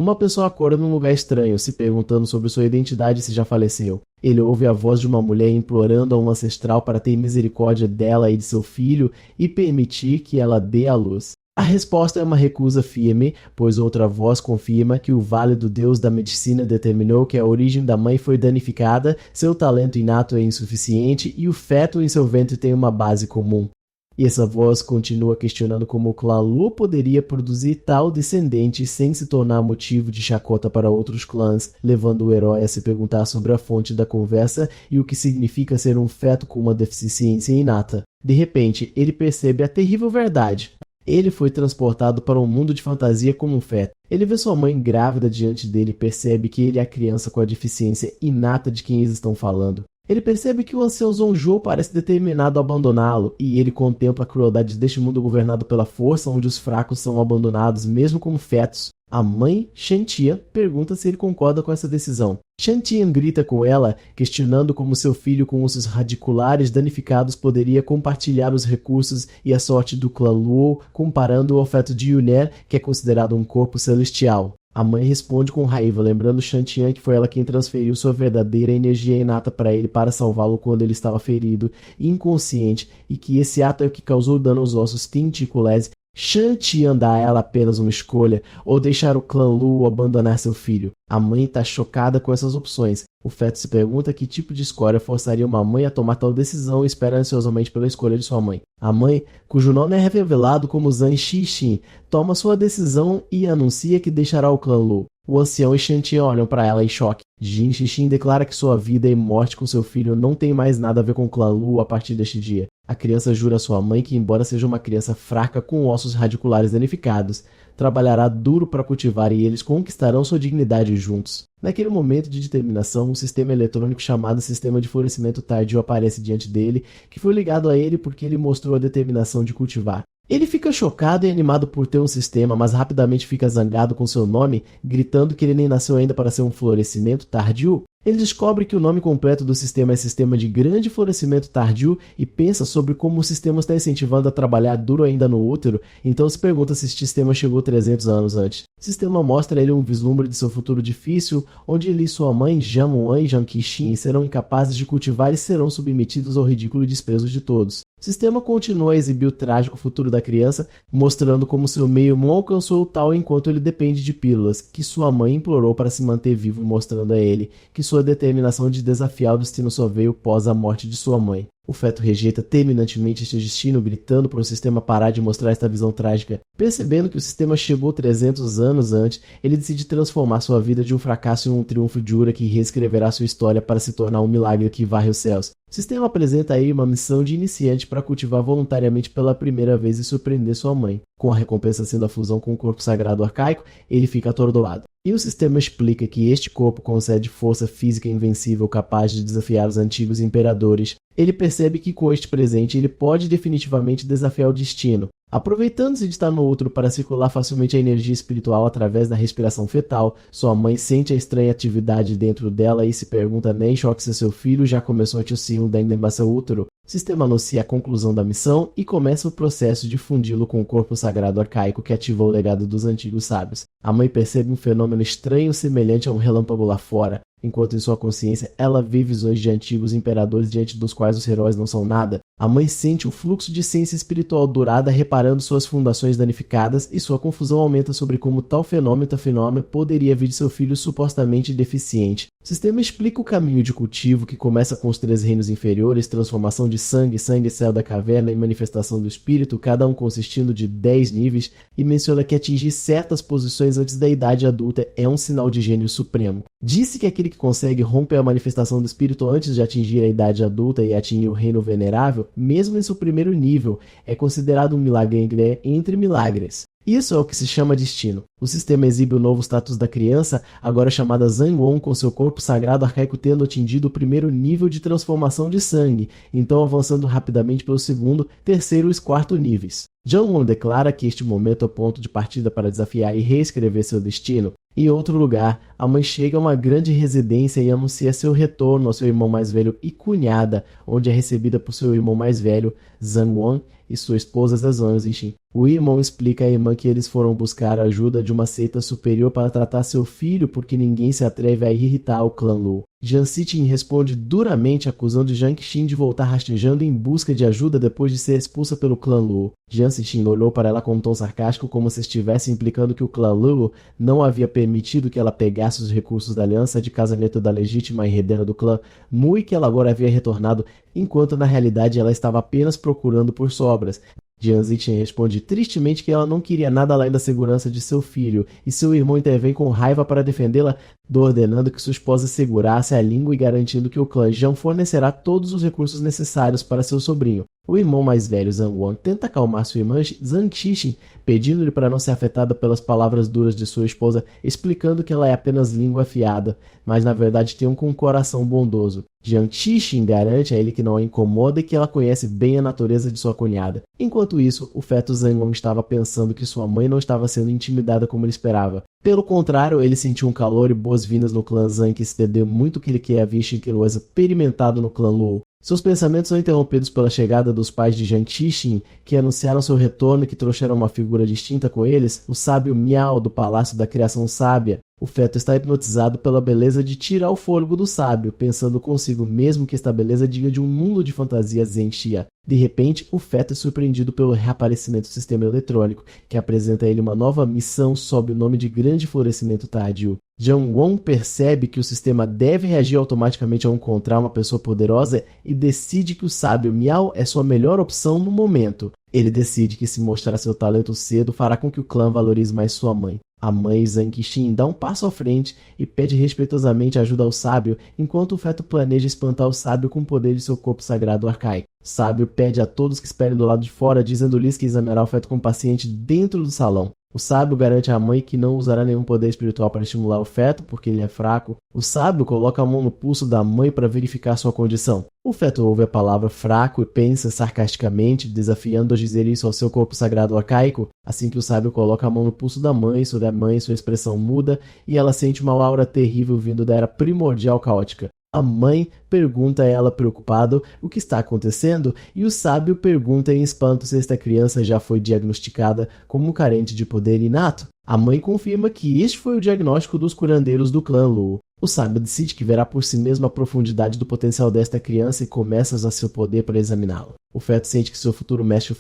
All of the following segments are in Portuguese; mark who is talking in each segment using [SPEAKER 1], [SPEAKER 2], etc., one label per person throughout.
[SPEAKER 1] Uma pessoa acorda num lugar estranho, se perguntando sobre sua identidade e se já faleceu. Ele ouve a voz de uma mulher implorando a um ancestral para ter misericórdia dela e de seu filho e permitir que ela dê à luz. A resposta é uma recusa firme, pois outra voz confirma que o válido deus da medicina determinou que a origem da mãe foi danificada, seu talento inato é insuficiente e o feto em seu ventre tem uma base comum. E essa voz continua questionando como o clã Lu poderia produzir tal descendente sem se tornar motivo de chacota para outros clãs, levando o herói a se perguntar sobre a fonte da conversa e o que significa ser um feto com uma deficiência inata. De repente, ele percebe a terrível verdade. Ele foi transportado para um mundo de fantasia como um feto. Ele vê sua mãe grávida diante dele e percebe que ele é a criança com a deficiência inata de quem eles estão falando. Ele percebe que o ancião Zonjo parece determinado a abandoná-lo, e ele contempla a crueldade deste mundo governado pela força, onde os fracos são abandonados mesmo como fetos. A mãe, Shantian, pergunta se ele concorda com essa decisão. Shantian grita com ela, questionando como seu filho com ossos radiculares danificados poderia compartilhar os recursos e a sorte do clã Luo, comparando ao feto de Yuner, que é considerado um corpo celestial. A mãe responde com raiva, lembrando Shantian que foi ela quem transferiu sua verdadeira energia inata para ele para salvá-lo quando ele estava ferido e inconsciente, e que esse ato é o que causou dano aos ossos tenticulares. Shantian dá a ela apenas uma escolha, ou deixar o clã Lu abandonar seu filho. A mãe está chocada com essas opções. O feto se pergunta que tipo de escolha forçaria uma mãe a tomar tal decisão e espera ansiosamente pela escolha de sua mãe. A mãe, cujo nome é revelado como Zhang Xixin, toma sua decisão e anuncia que deixará o clã Lu. O ancião e Shantian olham para ela em choque. Jin Xixin declara que sua vida e morte com seu filho não tem mais nada a ver com o clã Lu a partir deste dia. A criança jura a sua mãe que, embora seja uma criança fraca com ossos radiculares danificados, trabalhará duro para cultivar e eles conquistarão sua dignidade juntos. Naquele momento de determinação, um sistema eletrônico chamado Sistema de Florescimento Tardio aparece diante dele, que foi ligado a ele porque ele mostrou a determinação de cultivar. Ele fica chocado e animado por ter um sistema, mas rapidamente fica zangado com seu nome, gritando que ele nem nasceu ainda para ser um florescimento tardio. Ele descobre que o nome completo do sistema é Sistema de Grande Florescimento Tardio e pensa sobre como o sistema está incentivando a trabalhar duro ainda no útero, então se pergunta se este sistema chegou 300 anos antes. O sistema mostra a ele um vislumbre de seu futuro difícil, onde ele e sua mãe, Jamuan e Janqixin, serão incapazes de cultivar e serão submetidos ao ridículo e desprezo de todos. O sistema continua a exibir o trágico futuro da criança, mostrando como seu meio-irmão alcançou o tal enquanto ele depende de pílulas, que sua mãe implorou para se manter vivo, mostrando a ele que sua determinação de desafiar o destino só veio pós a morte de sua mãe. O feto rejeita terminantemente este destino, gritando para o sistema parar de mostrar esta visão trágica. Percebendo que o sistema chegou 300 anos antes, ele decide transformar sua vida de um fracasso em um triunfo de Ura que reescreverá sua história para se tornar um milagre que varre os céus. O sistema apresenta a ele uma missão de iniciante para cultivar voluntariamente pela primeira vez e surpreender sua mãe. Com a recompensa sendo a fusão com o corpo sagrado arcaico, ele fica atordoado. E o sistema explica que este corpo concede força física invencível capaz de desafiar os antigos imperadores. Ele percebe que com este presente ele pode definitivamente desafiar o destino. Aproveitando-se de estar no útero para circular facilmente a energia espiritual através da respiração fetal, sua mãe sente a estranha atividade dentro dela e se pergunta nem choque se seu filho já começou a tossir dentro de seu útero. O sistema anuncia a conclusão da missão e começa o processo de fundi-lo com o corpo sagrado arcaico que ativou o legado dos antigos sábios. A mãe percebe um fenômeno estranho semelhante a um relâmpago lá fora, enquanto em sua consciência ela vê visões de antigos imperadores diante dos quais os heróis não são nada. A mãe sente o fluxo de ciência espiritual dourada reparando suas fundações danificadas e sua confusão aumenta sobre como tal fenômeno poderia vir de seu filho supostamente deficiente. O sistema explica o caminho de cultivo que começa com os 3 reinos inferiores, transformação de sangue, céu da caverna e manifestação do espírito, cada um consistindo de 10 níveis, e menciona que atingir certas posições antes da idade adulta é um sinal de gênio supremo. Disse que aquele que consegue romper a manifestação do espírito antes de atingir a idade adulta e atingir o reino venerável, mesmo em seu primeiro nível, é considerado um milagre entre milagres. Isso é o que se chama destino. O sistema exibe o novo status da criança, agora chamada Zangwon, com seu corpo sagrado arcaico tendo atingido o primeiro nível de transformação de sangue, então avançando rapidamente pelo segundo, terceiro e quarto níveis. Jangwon declara que este momento é o ponto de partida para desafiar e reescrever seu destino. Em outro lugar, a mãe chega a uma grande residência e anuncia seu retorno ao seu irmão mais velho e cunhada, onde é recebida por seu irmão mais velho, Zangwon, e sua esposa Zhang Zixin. O irmão explica à irmã que eles foram buscar a ajuda de uma seita superior para tratar seu filho porque ninguém se atreve a irritar o clã Lu. Jiang Ziqin responde duramente acusando Jiang Qin de voltar rastejando em busca de ajuda depois de ser expulsa pelo clã Lu. Jiang Ziqin olhou para ela com um tom sarcástico como se estivesse implicando que o clã Lu não havia permitido que ela pegasse os recursos da aliança de casamento da legítima herdeira do clã Mu e que ela agora havia retornado, enquanto na realidade ela estava apenas procurando por sobras. Jiang Ziqin responde tristemente que ela não queria nada além da segurança de seu filho, e seu irmão intervém com raiva para defendê-la, ordenando que sua esposa segurasse a língua e garantindo que o clã Zhang fornecerá todos os recursos necessários para seu sobrinho. O irmão mais velho, Zhang Wan, tenta acalmar sua irmã Zhang Qixin, pedindo-lhe para não ser afetada pelas palavras duras de sua esposa, explicando que ela é apenas língua afiada, mas na verdade tem um coração bondoso. Jiang Qixin garante a ele que não a incomoda e que ela conhece bem a natureza de sua cunhada. Enquanto isso, o feto Zhang Wan estava pensando que sua mãe não estava sendo intimidada como ele esperava. Pelo contrário, ele sentiu um calor e boas-vindas no clã Zhang que se perdeu muito que ele que havia experimentado no clã Lu. Seus pensamentos são interrompidos pela chegada dos pais de Jiang Qixin, que anunciaram seu retorno e que trouxeram uma figura distinta com eles, o sábio Miao do Palácio da Criação Sábia. O feto está hipnotizado pela beleza de tirar o fôlego do sábio, pensando consigo mesmo que esta beleza diga de um mundo de fantasia Zhenxia. De repente, o feto é surpreendido pelo reaparecimento do sistema eletrônico, que apresenta a ele uma nova missão sob o nome de Grande Florescimento Tardio. Zhang Wan percebe que o sistema deve reagir automaticamente ao encontrar uma pessoa poderosa e decide que o sábio Miao é sua melhor opção no momento. Ele decide que se mostrar seu talento cedo fará com que o clã valorize mais sua mãe. A mãe Zhang Qixin dá um passo à frente e pede respeitosamente ajuda ao sábio, enquanto o feto planeja espantar o sábio com o poder de seu corpo sagrado arcaico. O sábio pede a todos que esperem do lado de fora, dizendo-lhes que examinará o feto com paciente dentro do salão. O sábio garante à mãe que não usará nenhum poder espiritual para estimular o feto, porque ele é fraco. O sábio coloca a mão no pulso da mãe para verificar sua condição. O feto ouve a palavra fraco e pensa sarcasticamente, desafiando a dizer isso ao seu corpo sagrado arcaico. Assim que o sábio coloca a mão no pulso da mãe, sobre a mãe sua expressão muda e ela sente uma aura terrível vindo da era primordial caótica. A mãe pergunta a ela preocupado o que está acontecendo e o sábio pergunta em espanto se esta criança já foi diagnosticada como carente de poder inato. A mãe confirma que este foi o diagnóstico dos curandeiros do clã Lu. O sábio decide que verá por si mesmo a profundidade do potencial desta criança e começa a usar seu poder para examiná-lo. O feto sente que seu futuro mestre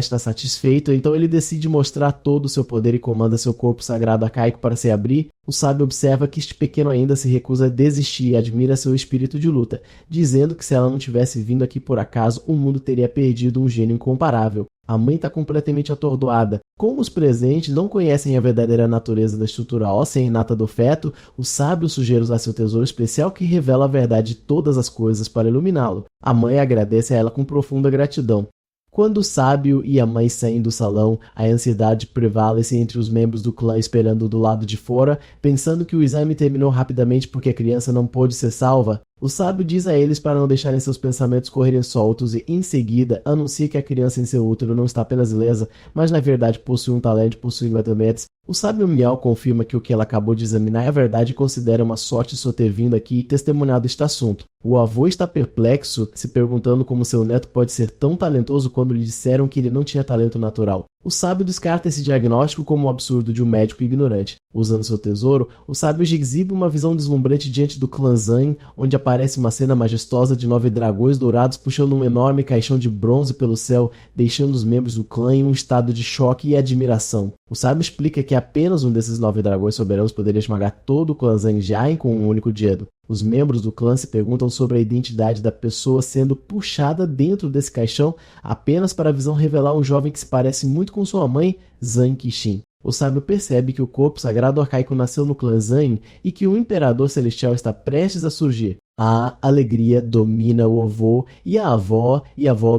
[SPEAKER 1] está satisfeito, então ele decide mostrar todo o seu poder e comanda seu corpo sagrado arcaico para se abrir. O sábio observa que este pequeno ainda se recusa a desistir e admira seu espírito de luta, dizendo que se ela não tivesse vindo aqui por acaso, o mundo teria perdido um gênio incomparável. A mãe está completamente atordoada. Como os presentes não conhecem a verdadeira natureza da estrutura óssea inata do feto, o sábio sugere usar seu tesouro especial que revela a verdade de todas as coisas para iluminá-lo. A mãe agradece a ela com profunda gratidão. Quando o sábio e a mãe saem do salão, a ansiedade prevalece entre os membros do clã esperando do lado de fora, pensando que o exame terminou rapidamente porque a criança não pôde ser salva. O sábio diz a eles para não deixarem seus pensamentos correrem soltos e, em seguida, anuncia que a criança em seu útero não está apenas ilesa, mas na verdade possui um talento possuindo Metamedes. O sábio Miao confirma que o que ela acabou de examinar é a verdade e considera uma sorte só ter vindo aqui e testemunhado este assunto. O avô está perplexo, se perguntando como seu neto pode ser tão talentoso quando lhe disseram que ele não tinha talento natural. O sábio descarta esse diagnóstico como um absurdo de um médico ignorante. Usando seu tesouro, o sábio exibe uma visão deslumbrante diante do clã Zhang, onde aparece uma cena majestosa de 9 dragões dourados puxando um enorme caixão de bronze pelo céu, deixando os membros do clã em um estado de choque e admiração. O sábio explica que apenas um desses 9 dragões soberanos poderia esmagar todo o clã Zhang com um único dedo. Os membros do clã se perguntam sobre a identidade da pessoa sendo puxada dentro desse caixão apenas para a visão revelar um jovem que se parece muito com sua mãe, Zhang Qixin. O sábio percebe que o corpo sagrado arcaico nasceu no clã Zhang e que um imperador celestial está prestes a surgir. A alegria domina o avô e a avó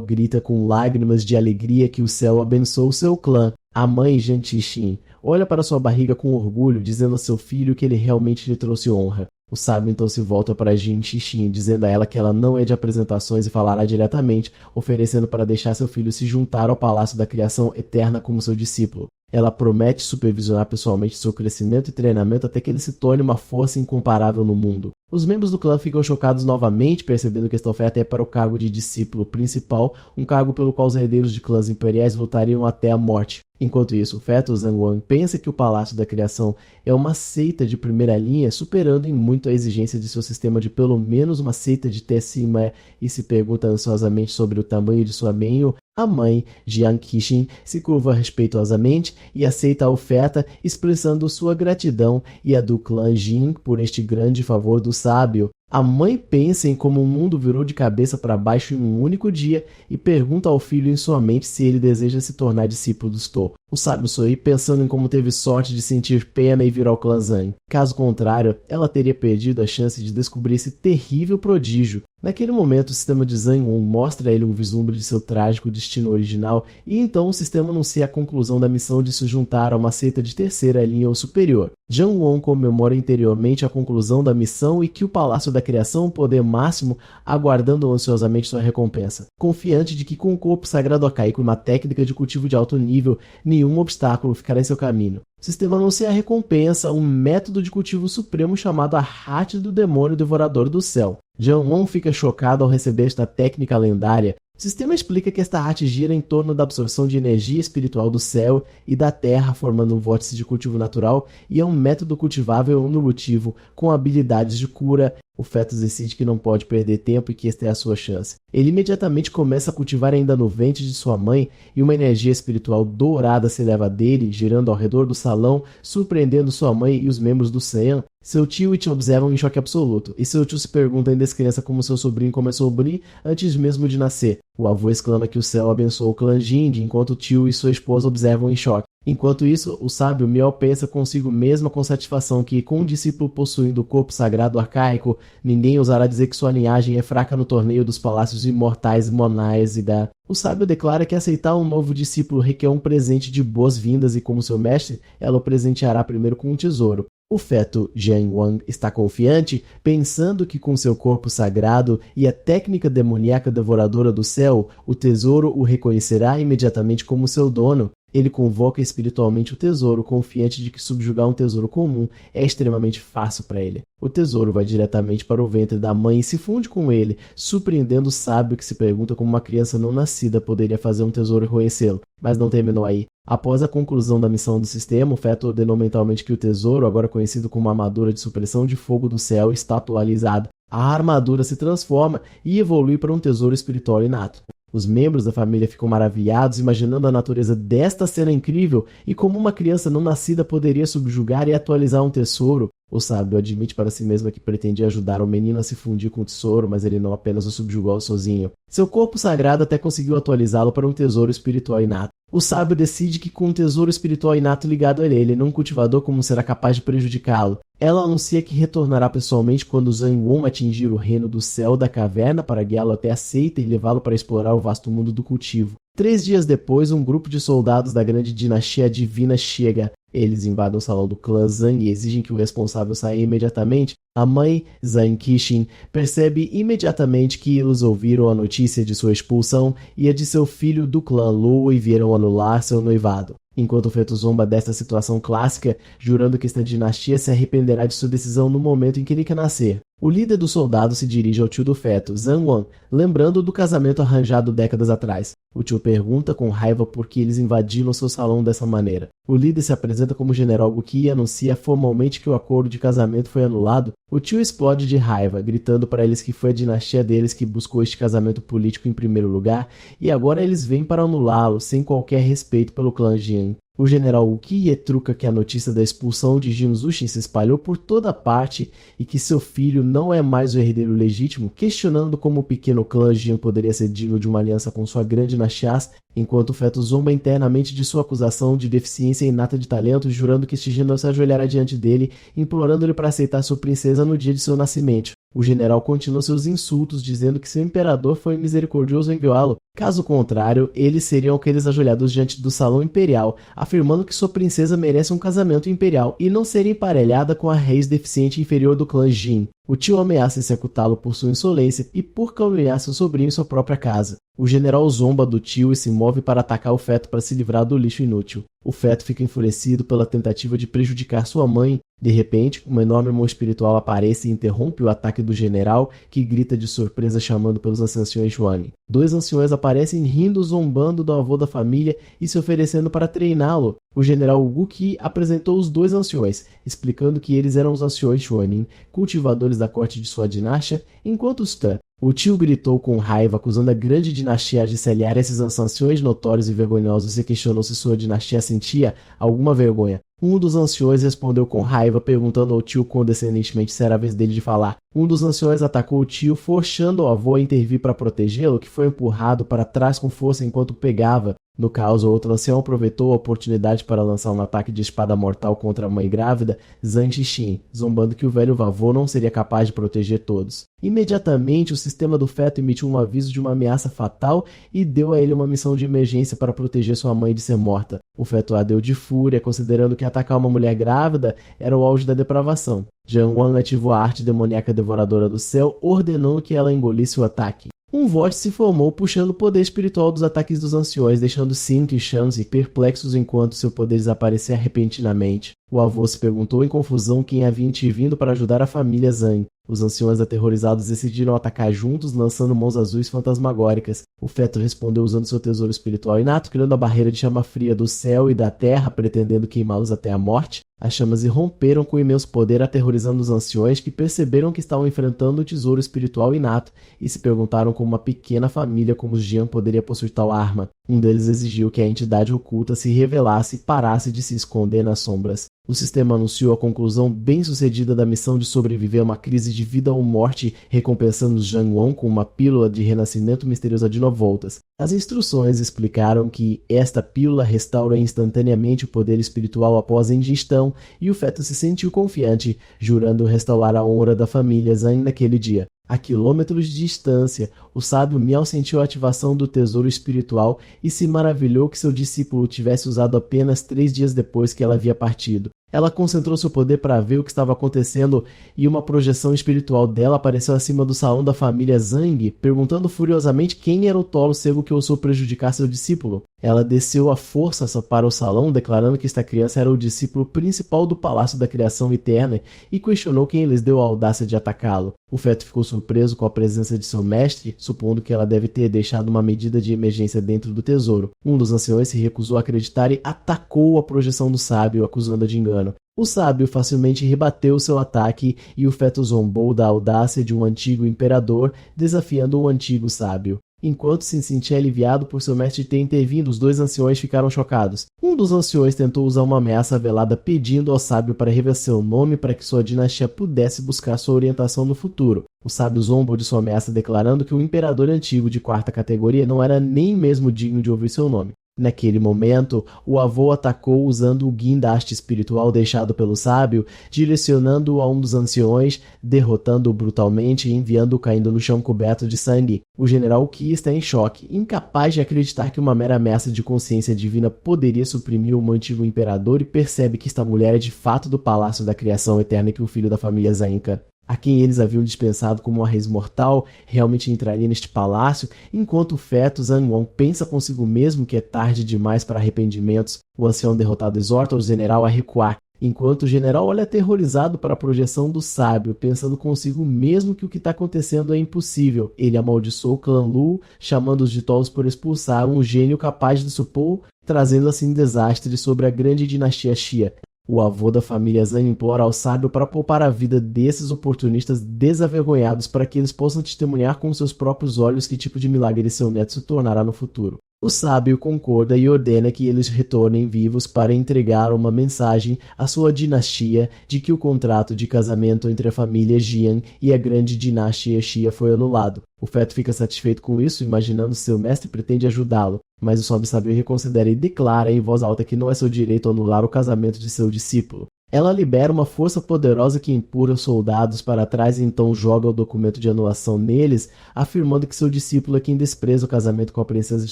[SPEAKER 1] grita com lágrimas de alegria que o céu abençoe o seu clã. A mãe Jiang Qixin olha para sua barriga com orgulho, dizendo a seu filho que ele realmente lhe trouxe honra. O sábio então se volta para Jiang Qixin, dizendo a ela que ela não é de apresentações e falará diretamente, oferecendo para deixar seu filho se juntar ao Palácio da Criação Eterna como seu discípulo. Ela promete supervisionar pessoalmente seu crescimento e treinamento até que ele se torne uma força incomparável no mundo. Os membros do clã ficam chocados novamente, percebendo que esta oferta é para o cargo de discípulo principal, um cargo pelo qual os herdeiros de clãs imperiais lutariam até a morte. Enquanto isso, o feto Zhang pensa que o Palácio da Criação é uma seita de primeira linha, superando em muito a exigência de seu sistema de pelo menos uma seita de Tessima, e se pergunta ansiosamente sobre o tamanho de sua Menyo. A mãe, Jiang Qixin, se curva respeitosamente e aceita a oferta, expressando sua gratidão e a do clã Jin por este grande favor do sábio. A mãe pensa em como o mundo virou de cabeça para baixo em um único dia e pergunta ao filho em sua mente se ele deseja se tornar discípulo do Sto. O sábio sorri pensando em como teve sorte de sentir pena e vir ao clã Zhang. Caso contrário, ela teria perdido a chance de descobrir esse terrível prodígio. Naquele momento, o sistema de Zhang mostra a ele um vislumbre de seu trágico destino original e então o sistema anuncia a conclusão da missão de se juntar a uma seita de terceira linha ou superior. Zhang comemora interiormente a conclusão da missão e que o Palácio da Criação é o poder máximo, aguardando ansiosamente sua recompensa. Confiante de que com o corpo sagrado arcaico e uma técnica de cultivo de alto nível, nenhum obstáculo ficará em seu caminho. O sistema anuncia a recompensa, um método de cultivo supremo chamado a Hate do Demônio Devorador do Céu. Jiang fica chocado ao receber esta técnica lendária. O sistema explica que esta arte gira em torno da absorção de energia espiritual do céu e da terra, formando um vórtice de cultivo natural, e é um método cultivável evolutivo com habilidades de cura. O feto decide que não pode perder tempo e que esta é a sua chance. Ele imediatamente começa a cultivar ainda no ventre de sua mãe e uma energia espiritual dourada se eleva dele, girando ao redor do salão, surpreendendo sua mãe e os membros do Saiyan. Seu tio e tia observam em choque absoluto, e seu tio se pergunta em descrença como seu sobrinho começou a brilhar antes mesmo de nascer. O avô exclama que o céu abençoou o clã Jin, enquanto o tio e sua esposa observam em choque. Enquanto isso, o sábio Miao pensa consigo mesmo com satisfação que, com um discípulo possuindo o corpo sagrado arcaico, ninguém ousará dizer que sua linhagem é fraca no torneio dos palácios imortais Monais e da... O sábio declara que aceitar um novo discípulo requer um presente de boas-vindas e, como seu mestre, ela o presenteará primeiro com um tesouro. O feto Jiang está confiante, pensando que com seu corpo sagrado e a técnica demoníaca devoradora do céu, o tesouro o reconhecerá imediatamente como seu dono. Ele convoca espiritualmente o tesouro, confiante de que subjugar um tesouro comum é extremamente fácil para ele. O tesouro vai diretamente para o ventre da mãe e se funde com ele, surpreendendo o sábio que se pergunta como uma criança não nascida poderia fazer um tesouro e reconhecê-lo. Mas não terminou aí. Após a conclusão da missão do sistema, o feto ordenou mentalmente que o tesouro, agora conhecido como armadura de supressão de fogo do céu, está atualizado. A armadura se transforma e evolui para um tesouro espiritual inato. Os membros da família ficam maravilhados, imaginando a natureza desta cena incrível e como uma criança não nascida poderia subjugar e atualizar um tesouro. O sábio admite para si mesmo que pretendia ajudar o menino a se fundir com o tesouro, mas ele não apenas o subjugou sozinho. Seu corpo sagrado até conseguiu atualizá-lo para um tesouro espiritual inato. O sábio decide que com um tesouro espiritual inato ligado a ele, não um cultivador como será capaz de prejudicá-lo. Ela anuncia que retornará pessoalmente quando Zhang atingir o reino do céu da caverna para guiá-lo até a seita e levá-lo para explorar o vasto mundo do cultivo. 3 dias depois, um grupo de soldados da grande dinastia divina chega. Eles invadem o salão do clã Zhang e exigem que o responsável saia imediatamente. A mãe, Zhang Qixin, percebe imediatamente que eles ouviram a notícia de sua expulsão e a de seu filho do clã Lu e vieram anular seu noivado. Enquanto o feto zomba desta situação clássica, jurando que esta dinastia se arrependerá de sua decisão no momento em que ele quer nascer. O líder dos soldados se dirige ao tio do feto, Zhang lembrando do casamento arranjado décadas atrás. O tio pergunta com raiva por que eles invadiram seu salão dessa maneira. O líder se apresenta como General Guqi e anuncia formalmente que o acordo de casamento foi anulado. O tio explode de raiva, gritando para eles que foi a dinastia deles que buscou este casamento político em primeiro lugar, e agora eles vêm para anulá-lo, sem qualquer respeito pelo clã Jian. O general Uki retruca que a notícia da expulsão de Jin Zuxin se espalhou por toda parte e que seu filho não é mais o herdeiro legítimo, questionando como o pequeno clã Jin poderia ser digno de uma aliança com sua grande dinastia, enquanto o feto zomba internamente de sua acusação de deficiência inata de talento, jurando que este Jin não se ajoelhará diante dele, implorando-lhe para aceitar sua princesa no dia de seu nascimento. O general continua seus insultos, dizendo que seu imperador foi misericordioso em enviá-lo. Caso contrário, eles seriam aqueles ajoelhados diante do salão imperial, afirmando que sua princesa merece um casamento imperial e não seria emparelhada com a raiz deficiente inferior do clã Jin. O tio ameaça executá-lo por sua insolência e por caluniar seu sobrinho em sua própria casa. O general zomba do tio e se move para atacar o feto para se livrar do lixo inútil. O feto fica enfurecido pela tentativa de prejudicar sua mãe. De repente, uma enorme mão espiritual aparece e interrompe o ataque do general, que grita de surpresa chamando pelos anciões Xuan. Dois anciões aparecem rindo, zombando do avô da família e se oferecendo para treiná-lo. O general Wuki apresentou os dois anciões, explicando que eles eram os anciões Xuanin, cultivadores da corte de sua dinastia, enquanto os Tan. O tio gritou com raiva, acusando a grande dinastia de se aliar a esses anciões notórios e vergonhosos e questionou se sua dinastia sentia alguma vergonha. Um dos anciões respondeu com raiva, perguntando ao tio condescendentemente se era a vez dele de falar. Um dos anciões atacou o tio, forçando o avô a intervir para protegê-lo, que foi empurrado para trás com força enquanto o pegava. No caos, o outro ancião aproveitou a oportunidade para lançar um ataque de espada mortal contra a mãe grávida, Zhang Xixin, zombando que o velho avô não seria capaz de proteger todos. Imediatamente, o sistema do feto emitiu um aviso de uma ameaça fatal e deu a ele uma missão de emergência para proteger sua mãe de ser morta. O feto ardeu de fúria, considerando que atacar uma mulher grávida era o auge da depravação. Jiang Wan ativou a arte demoníaca devoradora do céu, ordenando que ela engolisse o ataque. Um vórtice se formou, puxando o poder espiritual dos ataques dos anciões, deixando Cinco e Shanzi perplexos enquanto seu poder desaparecia repentinamente. O avô se perguntou em confusão quem havia intervindo para ajudar a família Zhang. Os anciões aterrorizados decidiram atacar juntos, lançando mãos azuis fantasmagóricas. O feto respondeu usando seu tesouro espiritual inato, criando a barreira de chama fria do céu e da terra, pretendendo queimá-los até a morte. As chamas irromperam com imenso poder, aterrorizando os anciões, que perceberam que estavam enfrentando o tesouro espiritual inato e se perguntaram como uma pequena família como os Jian poderia possuir tal arma. Um deles exigiu que a entidade oculta se revelasse e parasse de se esconder nas sombras. O sistema anunciou a conclusão bem-sucedida da missão de sobreviver a uma crise de vida ou morte, recompensando Jiang Wan com uma pílula de renascimento misteriosa de 9 voltas. As instruções explicaram que esta pílula restaura instantaneamente o poder espiritual após a ingestão, e o feto se sentiu confiante, jurando restaurar a honra da família Zhang naquele dia. A quilômetros de distância, o sábio Miao sentiu a ativação do tesouro espiritual e se maravilhou que seu discípulo tivesse usado apenas 3 dias depois que ela havia partido. Ela concentrou seu poder para ver o que estava acontecendo e uma projeção espiritual dela apareceu acima do salão da família Zhang, perguntando furiosamente quem era o tolo cego que ousou prejudicar seu discípulo. Ela desceu à força para o salão, declarando que esta criança era o discípulo principal do Palácio da Criação Eterna e questionou quem lhes deu a audácia de atacá-lo. O feto ficou surpreso com a presença de seu mestre, supondo que ela deve ter deixado uma medida de emergência dentro do tesouro. Um dos anciões se recusou a acreditar e atacou a projeção do sábio, acusando-a de engano. O sábio facilmente rebateu seu ataque e o feto zombou da audácia de um antigo imperador, desafiando o antigo sábio. Enquanto se sentia aliviado por seu mestre ter intervindo, os dois anciões ficaram chocados. Um dos anciões tentou usar uma ameaça velada pedindo ao sábio para revelar seu nome para que sua dinastia pudesse buscar sua orientação no futuro. O sábio zombou de sua ameaça, declarando que o imperador antigo de 4ª categoria não era nem mesmo digno de ouvir seu nome. Naquele momento, o avô atacou usando o guindaste espiritual deixado pelo sábio, direcionando-o a um dos anciões, derrotando-o brutalmente e enviando-o caindo no chão coberto de sangue. O general Qi está em choque, incapaz de acreditar que uma mera ameaça de consciência divina poderia suprimir o antigo imperador, e percebe que esta mulher é de fato do Palácio da Criação Eterna, que o filho da família Zainca, a quem eles haviam dispensado como uma raiz mortal, realmente entraria neste palácio, enquanto o feto Zhang Wan pensa consigo mesmo que é tarde demais para arrependimentos. O ancião derrotado exorta o general a recuar, enquanto o general olha aterrorizado para a projeção do sábio, pensando consigo mesmo que o que está acontecendo é impossível. Ele amaldiçoou o clã Lu, chamando-os de tolos por expulsar um gênio capaz de supor, trazendo assim desastre sobre a grande dinastia Xia. O avô da família Zhang implora ao sábio para poupar a vida desses oportunistas desavergonhados para que eles possam testemunhar com seus próprios olhos que tipo de milagre seu neto se tornará no futuro. O sábio concorda e ordena que eles retornem vivos para entregar uma mensagem à sua dinastia de que o contrato de casamento entre a família Jian e a grande dinastia Xia foi anulado. O feto fica satisfeito com isso, imaginando que seu mestre pretende ajudá-lo, mas o sábio reconsidera e declara em voz alta que não é seu direito anular o casamento de seu discípulo. Ela libera uma força poderosa que empurra os soldados para trás e então joga o documento de anulação neles, afirmando que seu discípulo é quem despreza o casamento com a princesa de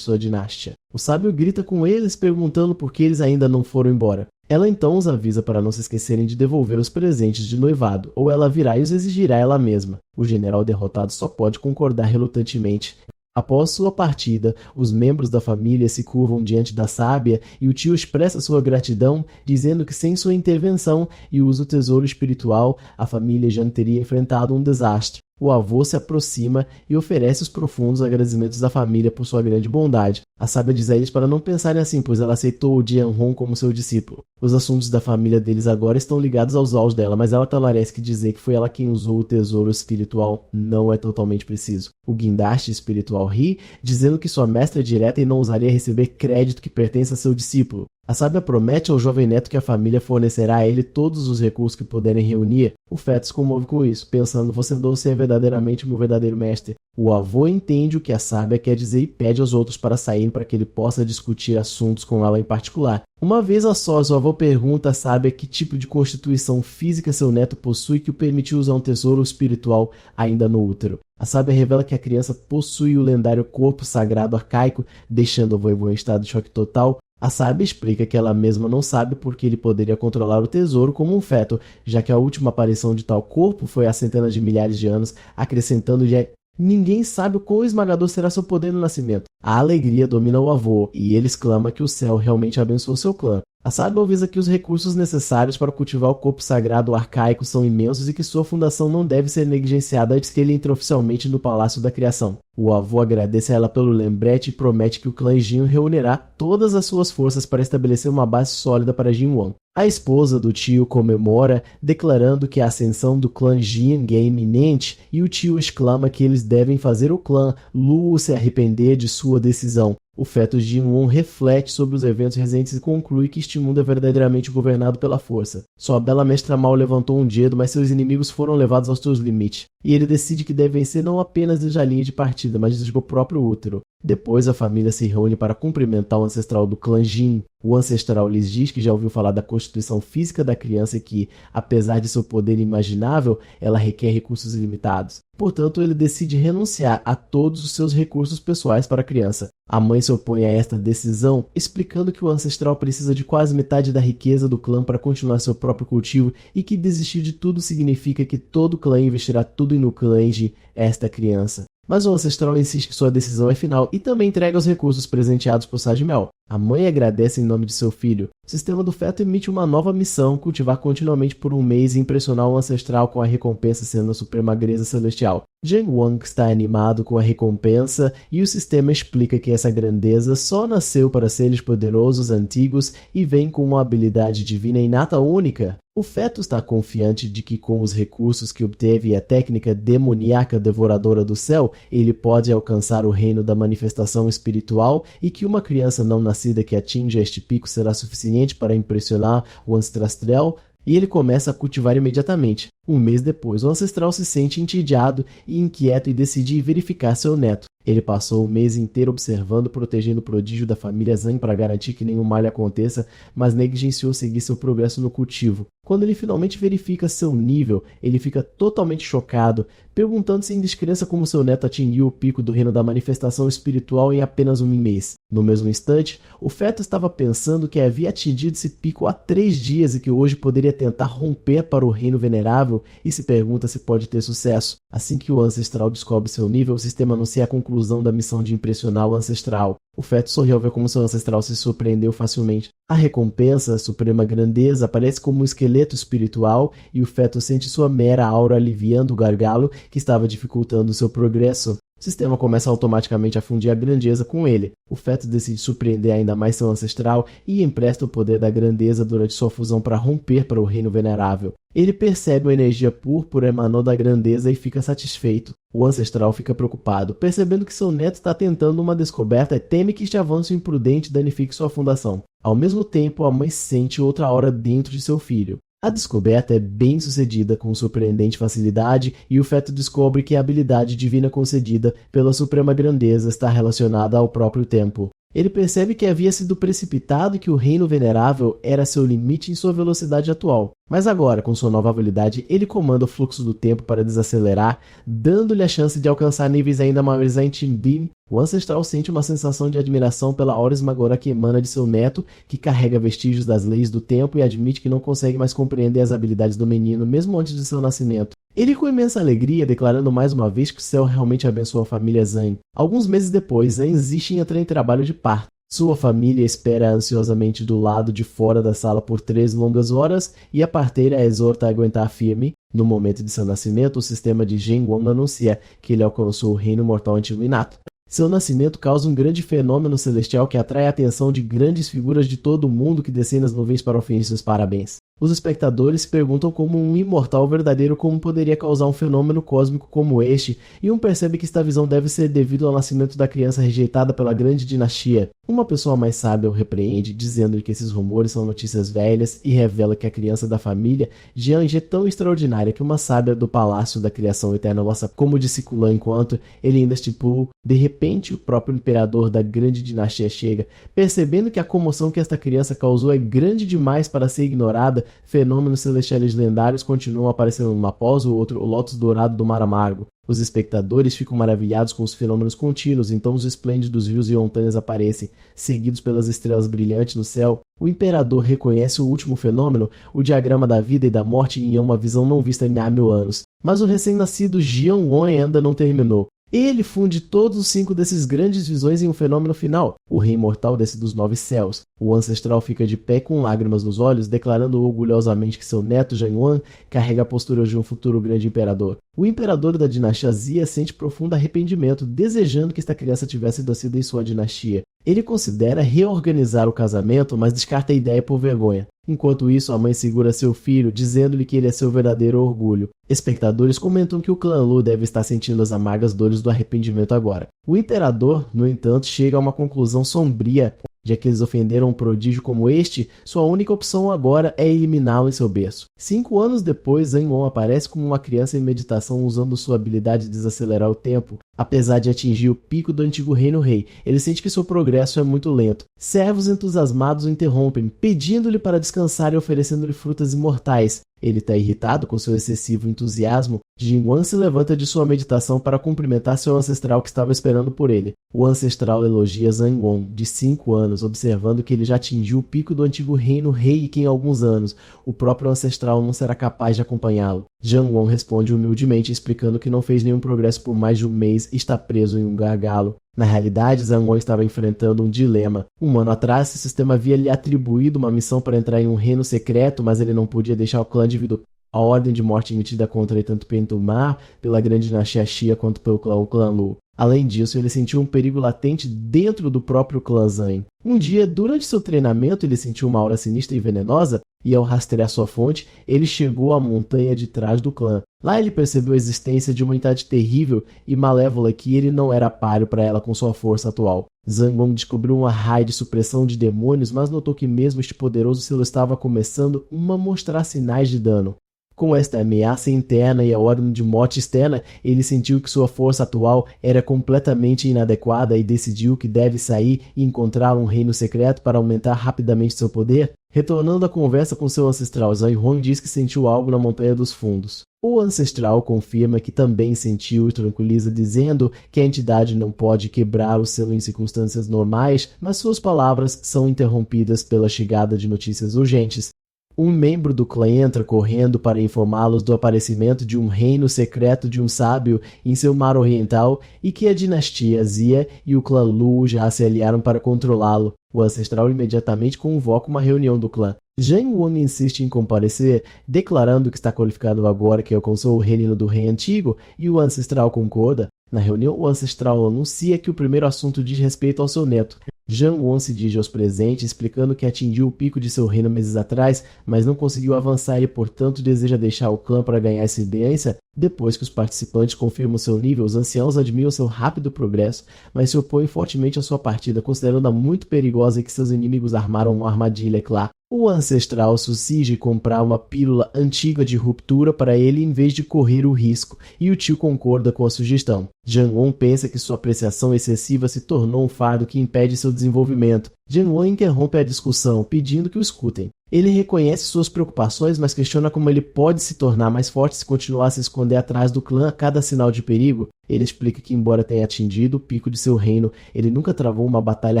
[SPEAKER 1] sua dinastia. O sábio grita com eles, perguntando por que eles ainda não foram embora. Ela então os avisa para não se esquecerem de devolver os presentes de noivado, ou ela virá e os exigirá ela mesma. O general derrotado só pode concordar relutantemente. Após sua partida, os membros da família se curvam diante da sábia e o tio expressa sua gratidão, dizendo que sem sua intervenção e o uso do tesouro espiritual, a família já não teria enfrentado um desastre. O avô se aproxima e oferece os profundos agradecimentos da família por sua grande bondade. A sábia diz a eles para não pensarem assim, pois ela aceitou o Jian-hong como seu discípulo. Os assuntos da família deles agora estão ligados aos aos dela, mas ela esclarece que dizer que foi ela quem usou o tesouro espiritual não é totalmente preciso. O guindaste espiritual ri, dizendo que sua mestra é direta e não ousaria receber crédito que pertence a seu discípulo. A sábia promete ao jovem neto que a família fornecerá a ele todos os recursos que puderem reunir. O feto se comove com isso, pensando: você é verdadeiramente o meu verdadeiro mestre. O avô entende o que a sábia quer dizer e pede aos outros para saírem para que ele possa discutir assuntos com ela em particular. Uma vez a sós, o avô pergunta à sábia que tipo de constituição física seu neto possui que o permitiu usar um tesouro espiritual ainda no útero. A sábia revela que a criança possui o lendário corpo sagrado arcaico, deixando o vovô em estado de choque total. A sábia explica que ela mesma não sabe porque ele poderia controlar o tesouro como um feto, já que a última aparição de tal corpo foi há centenas de milhares de anos, acrescentando-lhe: ninguém sabe o quão esmagador será seu poder no nascimento. A alegria domina o avô, e ele exclama que o céu realmente abençoou seu clã. A sábia avisa que os recursos necessários para cultivar o corpo sagrado arcaico são imensos e que sua fundação não deve ser negligenciada antes que ele entre oficialmente no Palácio da Criação. O avô agradece a ela pelo lembrete e promete que o clã Jin reunirá todas as suas forças para estabelecer uma base sólida para Jinwon. A esposa do tio comemora, declarando que a ascensão do clã Jin é iminente, e o tio exclama que eles devem fazer o clã Luo se arrepender de sua decisão. O feto Jinwon reflete sobre os eventos recentes e conclui que este mundo é verdadeiramente governado pela força. Sua bela mestra mal levantou um dedo, mas seus inimigos foram levados aos seus limites. E ele decide que deve vencer não apenas desde a linha de partida, mas desde o próprio útero. Depois a família se reúne para cumprimentar o ancestral do clã Jin. O ancestral lhes diz que já ouviu falar da constituição física da criança e que, apesar de seu poder imaginável, ela requer recursos ilimitados. Portanto, ele decide renunciar a todos os seus recursos pessoais para a criança. A mãe se opõe a esta decisão, explicando que o ancestral precisa de quase metade da riqueza do clã para continuar seu próprio cultivo e que desistir de tudo significa que todo o clã investirá tudo no clã de esta criança. Mas o ancestral insiste que sua decisão é final e também entrega os recursos presenteados por Sajimel. A mãe agradece em nome de seu filho. O sistema do feto emite uma nova missão: cultivar continuamente por um mês e impressionar o ancestral com a recompensa sendo a suprema greza celestial. Jiang Wang está animado com a recompensa e o sistema explica que essa grandeza só nasceu para seres poderosos antigos e vem com uma habilidade divina inata única. O feto está confiante de que com os recursos que obteve e a técnica demoníaca devoradora do céu, ele pode alcançar o reino da manifestação espiritual e que uma criança não nascida que atinja este pico será suficiente para impressionar o ancestral, e ele começa a cultivar imediatamente. Um mês depois, o ancestral se sente entediado e inquieto e decide ir verificar seu neto. Ele passou o mês inteiro observando, protegendo o prodígio da família Zhang para garantir que nenhum mal lhe aconteça, mas negligenciou seguir seu progresso no cultivo. Quando ele finalmente verifica seu nível, ele fica totalmente chocado, perguntando-se em descrença como seu neto atingiu o pico do reino da manifestação espiritual em apenas um mês. No mesmo instante, o feto estava pensando que havia atingido esse pico há 3 dias e que hoje poderia tentar romper para o reino venerável e se pergunta se pode ter sucesso. Assim que o ancestral descobre seu nível, o sistema anuncia a conclusão da missão de impressionar o ancestral. O feto sorriu ao ver como seu ancestral se surpreendeu facilmente. A recompensa, a suprema grandeza, aparece como um esqueleto espiritual e o feto sente sua mera aura aliviando o gargalo que estava dificultando seu progresso. O sistema começa automaticamente a fundir a grandeza com ele. O feto decide surpreender ainda mais seu ancestral e empresta o poder da grandeza durante sua fusão para romper para o reino venerável. Ele percebe uma energia púrpura emanando da grandeza e fica satisfeito. O ancestral fica preocupado, percebendo que seu neto está tentando uma descoberta e teme que este avanço imprudente danifique sua fundação. Ao mesmo tempo, a mãe sente outra aura dentro de seu filho. A descoberta é bem sucedida com surpreendente facilidade e o feto descobre que a habilidade divina concedida pela suprema grandeza está relacionada ao próprio tempo. Ele percebe que havia sido precipitado e que o reino venerável era seu limite em sua velocidade atual. Mas agora, com sua nova habilidade, ele comanda o fluxo do tempo para desacelerar, dando-lhe a chance de alcançar níveis ainda maiores em Team Beam. O ancestral sente uma sensação de admiração pela aura esmagadora que emana de seu neto, que carrega vestígios das leis do tempo e admite que não consegue mais compreender as habilidades do menino, mesmo antes de seu nascimento. Ele com imensa alegria, declarando mais uma vez que o céu realmente abençoa a família Zane. Alguns meses depois, Zane desiste e entra em trabalho de parto. Sua família espera ansiosamente do lado de fora da sala por 3 longas horas e a parteira a exorta a aguentar firme. No momento de seu nascimento, o sistema de Genwon anuncia que ele alcançou o reino mortal antigo inato. Seu nascimento causa um grande fenômeno celestial que atrai a atenção de grandes figuras de todo o mundo que descem nas nuvens para oferecer seus parabéns. Os espectadores se perguntam como um imortal verdadeiro como poderia causar um fenômeno cósmico como este, e um percebe que esta visão deve ser devido ao nascimento da criança rejeitada pela grande dinastia. Uma pessoa mais sábia o repreende, dizendo-lhe que esses rumores são notícias velhas, e revela que a criança da família Jiang é tão extraordinária que uma sábia do palácio da criação eterna nossa, como disse Kulan, enquanto ele ainda estipulou, de repente o próprio imperador da grande dinastia chega, percebendo que a comoção que esta criança causou é grande demais para ser ignorada. Fenômenos celestiais lendários continuam aparecendo um após o outro, o lótus dourado do Mar Amargo. Os espectadores ficam maravilhados com os fenômenos contínuos, então os esplêndidos rios e montanhas aparecem, seguidos pelas estrelas brilhantes no céu. O imperador reconhece o último fenômeno, o diagrama da vida e da morte, em uma visão não vista há 1000 anos. Mas o recém-nascido Jianwon ainda não terminou. Ele funde todos os 5 desses grandes visões em um fenômeno final, o rei imortal desce dos 9 céus. O ancestral fica de pé com lágrimas nos olhos, declarando orgulhosamente que seu neto Jianwon carrega a postura de um futuro grande imperador. O imperador da dinastia Xia sente profundo arrependimento, desejando que esta criança tivesse nascido em sua dinastia. Ele considera reorganizar o casamento, mas descarta a ideia por vergonha. Enquanto isso, a mãe segura seu filho, dizendo-lhe que ele é seu verdadeiro orgulho. Espectadores comentam que o clã Lu deve estar sentindo as amargas dores do arrependimento agora. O imperador, no entanto, chega a uma conclusão sombria. Já que eles ofenderam um prodígio como este, sua única opção agora é eliminá-lo em seu berço. 5 anos depois, Zanwon aparece como uma criança em meditação usando sua habilidade de desacelerar o tempo. Apesar de atingir o pico do antigo reino rei, ele sente que seu progresso é muito lento. Servos entusiasmados o interrompem, pedindo-lhe para descansar e oferecendo-lhe frutas imortais. Ele está irritado com seu excessivo entusiasmo. Jinwan se levanta de sua meditação para cumprimentar seu ancestral que estava esperando por ele. O ancestral elogia Zanwon, de 5 anos, observando que ele já atingiu o pico do antigo reino rei e que em alguns anos o próprio ancestral não será capaz de acompanhá-lo. Janwon responde humildemente, explicando que não fez nenhum progresso por mais de um mês e está preso em um gargalo. Na realidade, Zanwon estava enfrentando um dilema. Um ano atrás, o sistema havia lhe atribuído uma missão para entrar em um reino secreto, mas ele não podia deixar o clã devido à ordem de morte emitida contra ele tanto pelo Mar, pela grande dinastia Xia, quanto pelo clã Lu. Além disso, ele sentiu um perigo latente dentro do próprio clã Zane. Um dia, durante seu treinamento, ele sentiu uma aura sinistra e venenosa, e ao rastrear sua fonte, ele chegou à montanha de trás do clã. Lá ele percebeu a existência de uma entidade terrível e malévola que ele não era páreo para ela com sua força atual. Zanwon descobriu um raio de supressão de demônios, mas notou que mesmo este poderoso selo estava começando a mostrar sinais de dano. Com esta ameaça interna e a ordem de morte externa, ele sentiu que sua força atual era completamente inadequada e decidiu que deve sair e encontrar um reino secreto para aumentar rapidamente seu poder. Retornando à conversa com seu ancestral, Zanwon diz que sentiu algo na Montanha dos Fundos. O ancestral confirma que também sentiu e tranquiliza, dizendo que a entidade não pode quebrar o selo em circunstâncias normais, mas suas palavras são interrompidas pela chegada de notícias urgentes. Um membro do clã entra correndo para informá-los do aparecimento de um reino secreto de um sábio em seu mar oriental e que a dinastia Xia e o clã Lu já se aliaram para controlá-lo. O ancestral imediatamente convoca uma reunião do clã. Janwon insiste em comparecer, declarando que está qualificado agora que alcançou o reino do rei antigo, e o ancestral concorda. Na reunião, o ancestral anuncia que o primeiro assunto diz respeito ao seu neto. Janwon se dirige aos presentes, explicando que atingiu o pico de seu reino meses atrás, mas não conseguiu avançar e, portanto, deseja deixar o clã para ganhar experiência. Depois que os participantes confirmam seu nível, os anciãos admiram seu rápido progresso, mas se opõem fortemente à sua partida, considerando-a muito perigosa e que seus inimigos armaram uma armadilha, é claro. O ancestral sucede comprar uma pílula antiga de ruptura para ele em vez de correr o risco, e o tio concorda com a sugestão. Janwon pensa que sua apreciação excessiva se tornou um fardo que impede seu desenvolvimento. Jian-Wan interrompe a discussão, pedindo que o escutem. Ele reconhece suas preocupações, mas questiona como ele pode se tornar mais forte se continuar a se esconder atrás do clã a cada sinal de perigo. Ele explica que, embora tenha atingido o pico de seu reino, ele nunca travou uma batalha